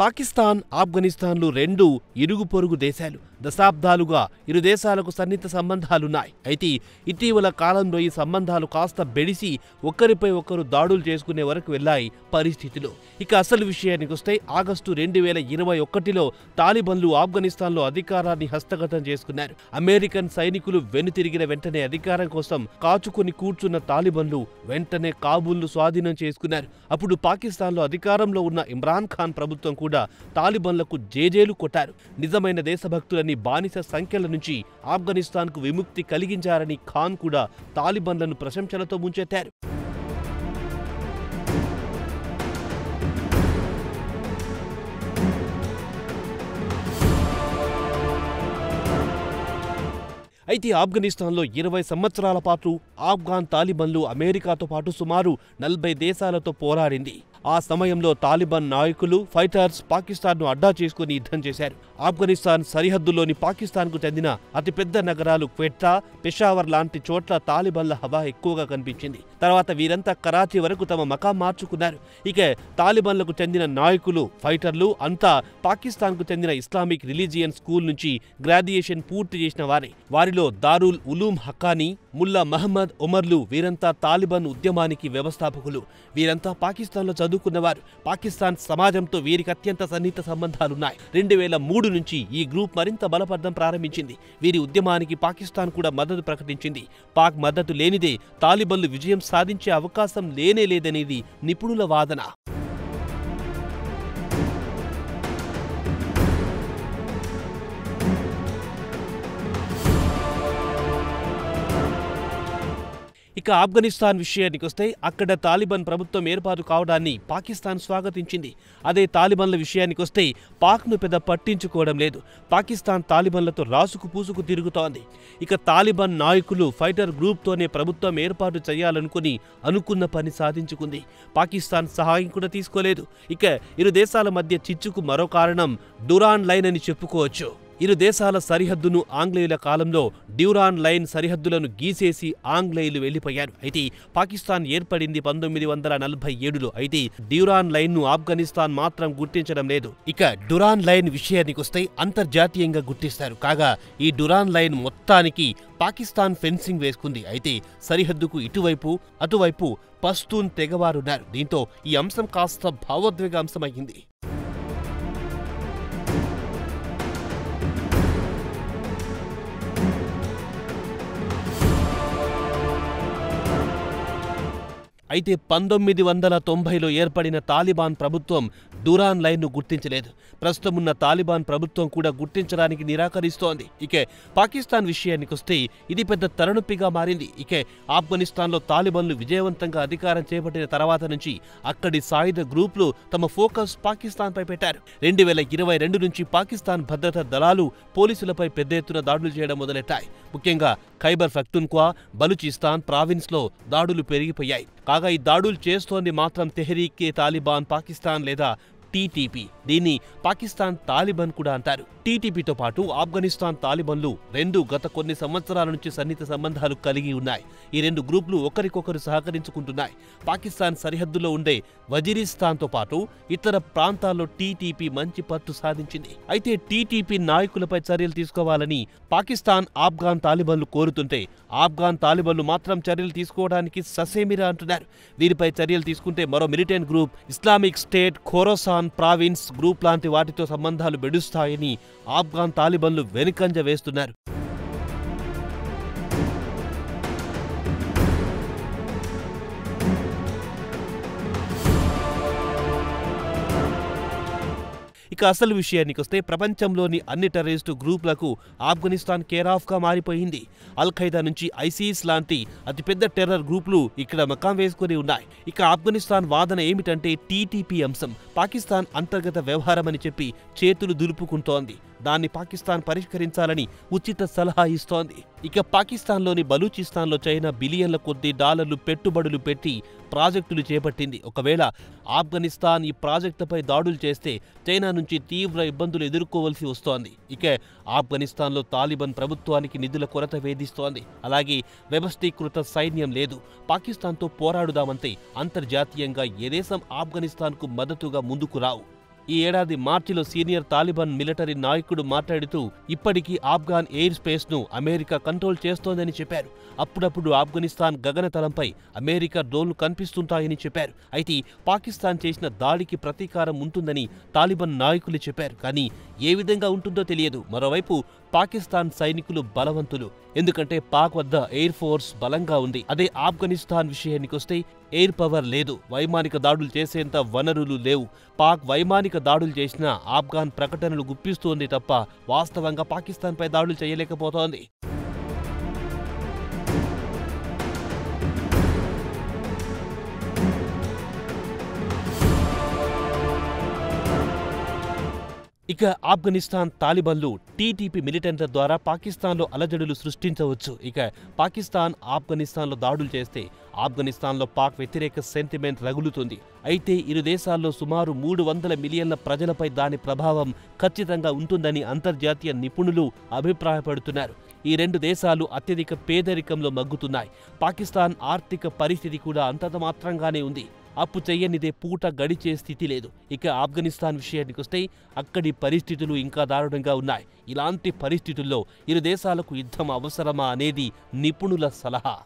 పాకిస్తాన్, ఆఫ్ఘనిస్తాన్లు రెండు ఇరుగు పొరుగు దేశాలు. దశాబ్దాలుగా ఇరు దేశాలకు సన్నిహిత సంబంధాలున్నాయి. అయితే ఇటీవల కాలంలో ఈ సంబంధాలు కాస్త బెడిసి ఒకరిపై ఒకరు దాడులు చేసుకునే వరకు వెళ్లాయి పరిస్థితులు. ఇక అసలు విషయానికొస్తే ఆగస్టు 2021లో తాలిబన్లు ఆఫ్ఘనిస్తాన్లో అధికారాన్ని హస్తగతం చేసుకున్నారు. అమెరికన్ సైనికులు వెనుతిరిగిన వెంటనే అధికారం కోసం కాచుకుని కూర్చున్న తాలిబన్లు వెంటనే కాబూల్ను స్వాధీనం చేసుకున్నారు. అప్పుడు పాకిస్తాన్లో అధికారంలో ఉన్న ఇమ్రాన్ ఖాన్ ప్రభుత్వం కూడా తాలిబన్లకు జేజేలు కొట్టారు. నిజమైన దేశభక్తులని బానిస సంఖ్యల నుంచి ఆఫ్ఘనిస్తాన్కు విముక్తి కలిగించారని ఖాన్ కూడా తాలిబన్లను ప్రశంసలతో ముంచెత్తారు. అయితే ఆఫ్ఘనిస్తాన్లో 20 సంవత్సరాల పాటు ఆఫ్ఘాన్ తాలిబన్లు అమెరికాతో పాటు సుమారు 40 దేశాలతో పోరాడింది. ఆ సమయంలో తాలిబాన్ నాయకులు, ఫైటర్స్ పాకిస్తాన్ను అడ్డా చేసుకుని యుద్ధం చేశారు. ఆఫ్ఘనిస్తాన్ సరిహద్దుల్లోని పాకిస్తాన్కు చెందిన అతిపెద్ద నగరాలు క్వెట్టా, పెషావర్ లాంటి చోట్ల తాలిబాన్ల హవా ఎక్కువగా కనిపించింది. తర్వాత వీరంతా కరాచీ వరకు తమ మకాం మార్చుకున్నారు. ఇక తాలిబాన్లకు చెందిన నాయకులు, ఫైటర్లు అంతా పాకిస్తాన్కు చెందిన ఇస్లామిక్ రిలీజియన్ స్కూల్ నుంచి గ్రాడ్యుయేషన్ పూర్తి చేసిన వారే. వారిలో దారుల్ ఉలూమ్ హక్కానీ, ముల్లా మహమ్మద్ ఉమర్లు వీరంతా తాలిబాన్ ఉద్యమానికి వ్యవస్థాపకులు. వీరంతా పాకిస్తాన్లో చదువుకున్నవారు. పాకిస్తాన్ సమాజంతో వీరికి అత్యంత సన్నిహిత సంబంధాలున్నాయి. 2003 నుంచి ఈ గ్రూప్ మరింత బలపడడం ప్రారంభించింది. వీరి ఉద్యమానికి పాకిస్తాన్ కూడా మద్దతు ప్రకటించింది. పాక్ మద్దతు లేనిదే తాలిబన్లు విజయం సాధించే అవకాశం లేనేలేదనేది నిపుణుల వాదన. ఇక ఆఫ్ఘనిస్తాన్ విషయానికొస్తే అక్కడ తాలిబాన్ ప్రభుత్వం ఏర్పాటు కావడాన్ని పాకిస్తాన్ స్వాగతించింది. అదే తాలిబాన్ల విషయానికొస్తే పాక్ను పెద్ద పట్టించుకోవడం లేదు. పాకిస్తాన్ తాలిబాన్లతో రాసుకు పూసుకు తిరుగుతోంది. ఇక తాలిబాన్ నాయకులు ఫైటర్ గ్రూప్తోనే ప్రభుత్వం ఏర్పాటు చేయాలనుకుని అనుకున్న పని సాధించుకుంది. పాకిస్తాన్ సహాయం కూడా తీసుకోలేదు. ఇక ఇరు దేశాల మధ్య చిచ్చుకు మరో కారణం డురాన్ లైన్ అని చెప్పుకోవచ్చు. ఇరు దేశాల సరిహద్దును ఆంగ్లేయుల కాలంలో డ్యూరాన్ లైన్ సరిహద్దులను గీసేసి ఆంగ్లేయులు వెళ్లిపోయారు. అయితే పాకిస్తాన్ ఏర్పడింది 1947లో. అయితే డ్యూరాన్ లైన్ను ఆఫ్ఘనిస్తాన్ మాత్రం గుర్తించడం లేదు. ఇక డురాన్ లైన్ విషయానికొస్తే అంతర్జాతీయంగా గుర్తిస్తారు. కాగా ఈ డురాన్ లైన్ మొత్తానికి పాకిస్తాన్ ఫెన్సింగ్ వేసుకుంది. అయితే సరిహద్దుకు ఇటువైపు అటువైపు పస్తూన్ తెగవారున్నారు. దీంతో ఈ అంశం కాస్త భావోద్వేగ అంశమైంది. అయితే 1990లో ఏర్పడిన తాలిబాన్ ప్రభుత్వం డురాన్ లైన్ను గుర్తించలేదు. ప్రస్తుతం ఉన్న తాలిబాన్ ప్రభుత్వం కూడా గుర్తించడానికి నిరాకరిస్తోంది. ఇక పాకిస్తాన్ విషయానికొస్తే ఇది పెద్ద తలనొప్పిగా మారింది. ఇక ఆఫ్ఘనిస్తాన్లో తాలిబాన్లు విజయవంతంగా అధికారం చేపట్టిన తర్వాత నుంచి అక్కడి సాయుధ గ్రూపులు తమ ఫోకస్ పాకిస్తాన్పై పెట్టారు. 2022 నుంచి పాకిస్తాన్ భద్రతా దళాలు పోలీసులపై పెద్ద ఎత్తున దాడులు చేయడం మొదలెట్టాయి. ముఖ్యంగా ఖైబర్ పఖ్తూన్ఖ్వా, బలూచిస్తాన్ ప్రావిన్స్లో దాడులు పెరిగిపోయాయి. కాగా ఈ దాడులు చేస్తోంది మాత్రం తెహ్రీక్-ఏ-తాలిబాన్ పాకిస్తాన్ లేదా టీటీపీ. దీన్ని పాకిస్తాన్ తాలిబాన్ కూడా అంటారు. టీటీపీతో పాటు ఆఫ్ఘనిస్తాన్ తాలిబాన్లు రెండు గత కొన్ని సంవత్సరాల నుంచి సన్నిహిత సంబంధాలు కలిగి ఉన్నాయి. ఈ రెండు గ్రూపులు ఒకరికొకరు సహకరించుకుంటున్నాయి. పాకిస్తాన్ సరిహద్దులో ఉండే వజీరిస్తాన్తో పాటు ఇతర ప్రాంతాల్లో టీటీపీ మంచి పట్టు సాధించింది. అయితే టీటీపీ నాయకులపై చర్యలు తీసుకోవాలని పాకిస్తాన్, ఆఫ్ఘాన్ తాలిబాన్లు కోరుతుంటే ఆఫ్ఘాన్ తాలిబాన్లు మాత్రం చర్యలు తీసుకోవడానికి ససేమిరా అంటున్నారు. వీరిపై చర్యలు తీసుకుంటే మరో militant group Islamic state Khorasan province group లాంటి వాటితో సంబంధాలు బెడుస్తాయని ఆఫ్ఘాన్ తాలిబాన్లు వెనుకంజ వేస్తున్నారు. ఇక అసలు విషయానికొస్తే ప్రపంచంలోని అన్ని టెర్రరిస్టు గ్రూపులకు ఆఫ్ఘనిస్తాన్ కేరాఫ్గా మారిపోయింది. అల్ ఖైదా నుంచి ఐసిస్ లాంటి అతిపెద్ద టెర్రర్ గ్రూపులు ఇక్కడ మకాం వేసుకుని ఉన్నాయి. ఇక ఆఫ్ఘనిస్తాన్ వాదన ఏమిటంటే టీటీపీ అంశం పాకిస్తాన్ అంతర్గత వ్యవహారమని చెప్పి చేతులు దులుపుకుంటోంది. దాన్ని పాకిస్తాన్ పరిష్కరించాలని ఉచిత సలహా ఇస్తోంది. ఇక పాకిస్తాన్లోని బలూచిస్తాన్లో చైనా బిలియన్ల కొద్దీ డాలర్లు పెట్టుబడులు పెట్టి ప్రాజెక్టులు చేపట్టింది. ఒకవేళ ఆఫ్ఘనిస్తాన్ ఈ ప్రాజెక్టుపై దాడులు చేస్తే చైనా నుంచి తీవ్ర ఇబ్బందులు ఎదుర్కోవలసి వస్తోంది. ఇక ఆఫ్ఘనిస్తాన్లో తాలిబాన్ ప్రభుత్వానికి నిధుల కొరత వేధిస్తోంది. అలాగే వ్యవస్థీకృత సైన్యం లేదు. పాకిస్తాన్తో పోరాడుదామంటే అంతర్జాతీయంగా ఏ దేశం ఆఫ్ఘనిస్తాన్కు మద్దతుగా ముందుకు రావు. ఈ ఏడాది మార్చిలో సీనియర్ తాలిబాన్ మిలిటరీ నాయకుడు మాట్లాడుతూ ఇప్పటికీ ఆఫ్ఘాన్ ఎయిర్ స్పేస్ ను అమెరికా కంట్రోల్ చేస్తోందని చెప్పారు. అప్పుడప్పుడు ఆఫ్ఘనిస్తాన్ గగనతలంపై అమెరికా డ్రోన్లు కనిపిస్తుంటాయని చెప్పారు. అయితే పాకిస్తాన్ చేసిన దాడికి ప్రతీకారం ఉంటుందని తాలిబాన్ నాయకులు చెప్పారు. కానీ ఏ విధంగా ఉంటుందో తెలియదు. మరోవైపు పాకిస్తాన్ సైనికులు బలవంతులు. ఎందుకంటే పాక్ వద్ద ఎయిర్ ఫోర్స్ బలంగా ఉంది. అదే ఆఫ్ఘనిస్తాన్ విషయానికొస్తే ఎయిర్ పవర్ లేదు. వైమానిక దాడులు చేసేంత వనరులు లేవు. పాక్ వైమానిక దాడులు చేసినా ఆఫ్ఘాన్ ప్రకటనలు గుప్పిస్తోంది తప్ప వాస్తవంగా పాకిస్తాన్పై దాడులు చేయలేకపోతోంది. ఇక ఆఫ్ఘనిస్తాన్ తాలిబాన్లు టీటీపీ మిలిటెంట్ల ద్వారా పాకిస్తాన్లో అలజడులు సృష్టించవచ్చు. ఇక పాకిస్తాన్ ఆఫ్ఘనిస్తాన్లో దాడులు చేస్తే ఆఫ్ఘనిస్తాన్లో పాక్ వ్యతిరేక సెంటిమెంట్ రగులుతుంది. అయితే ఇరు దేశాల్లో సుమారు 300 మిలియన్ల ప్రజలపై దాని ప్రభావం ఖచ్చితంగా ఉంటుందని అంతర్జాతీయ నిపుణులు అభిప్రాయపడుతున్నారు. ఈ రెండు దేశాలు అత్యధిక పేదరికంలో మగ్గుతున్నాయి. పాకిస్తాన్ ఆర్థిక పరిస్థితి కూడా అంతంత మాత్రంగానే ఉంది. అప్పు చెయ్యనిదే పూట గడిచే స్థితి లేదు. ఇక ఆఫ్ఘనిస్తాన్ విషయానికొస్తే అక్కడి పరిస్థితులు ఇంకా దారుణంగా ఉన్నాయి. ఇలాంటి పరిస్థితుల్లో ఇరు దేశాలకు యుద్ధం అవసరమా అనేది నిపుణుల సలహా.